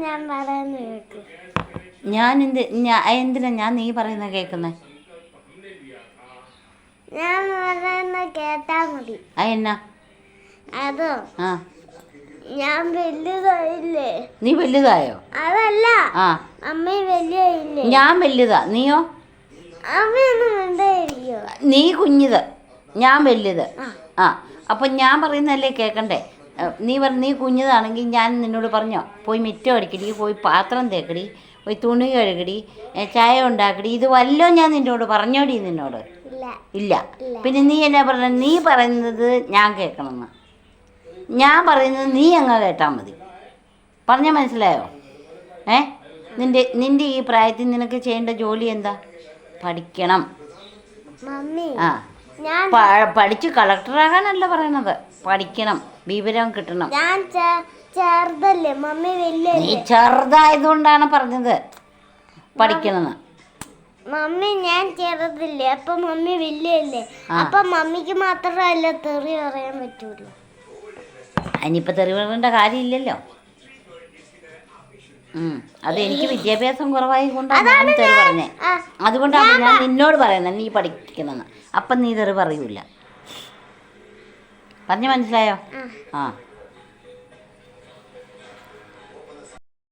ഞാൻ പറയുന്ന കേക്ക്. എന്തിനാ ഞാൻ നീ പറയുന്ന കേൾക്കുന്നേ? ഞാൻ പറയുന്ന കേട്ടാ മതി. എന്നാ അതോ ആ ഞാൻ വലുതായില്ലേ? നീ വലുതായോ? അതല്ല, ആ അമ്മ വലിയല്ലേ? ഞാൻ വലുതാ. നീയോ? അമ്മയൊന്നും ഉണ്ടായിരിക്കോ? നീ കുഞ്ഞിത്, ഞാൻ വലുത്. ആ അപ്പം ഞാൻ പറയുന്നതല്ലേ കേൾക്കണ്ടേ? നീ കുഞ്ഞതാണെങ്കിൽ ഞാൻ നിന്നോട് പറഞ്ഞോ, പോയി മിറ്റം അടിക്കടി, പോയി പാത്രം തേക്കടി, പോയി തുണി കഴുകടി, ചായ ഉണ്ടാക്കടി, ഇത് വല്ലതും ഞാൻ നിന്നോട് പറഞ്ഞോടി? നിന്നോട് ഇല്ല. പിന്നെ നീ എന്നാ പറഞ്ഞ? നീ പറയുന്നത് ഞാൻ കേൾക്കണമെന്ന്. ഞാൻ പറയുന്നത് നീ അങ്ങ് കേട്ടാൽ മതി. പറഞ്ഞാൽ മനസ്സിലായോ? നിൻ്റെ ഈ പ്രായത്തിൽ നിനക്ക് ചെയ്യേണ്ട ജോലി എന്താ? പഠിക്കണം. ആ പഠിച്ച് കളക്ടറാകാനല്ല പറയണത്, പഠിക്കണം, വിവരം കിട്ടണം. ചെറുതല്ലേ മമ്മി? വലിയ നീ ചെറുതായതുകൊണ്ടാണ് പറഞ്ഞത് പഠിക്കണമെന്ന്. മമ്മി ഞാൻ ചെറുതില്ലേ, അപ്പൊ മമ്മി വലിയല്ലേ? അപ്പൊ മമ്മിക്ക് മാത്രമല്ല തെറി പറയാൻ പറ്റൂല. അതിനിപ്പോൾ തെറി പറയേണ്ട കാര്യമില്ലല്ലോ. അത് എനിക്ക് വിദ്യാഭ്യാസം കുറവായത് കൊണ്ടാണ് ഞാൻ തെറി പറഞ്ഞേ. അതുകൊണ്ടാണ് ഞാൻ നിന്നോട് പറയുന്നത് നീ പഠിക്കണമെന്ന്. അപ്പം നീ തെറി പറയൂല. പറഞ്ഞു മനസ്സിലായോ? ആ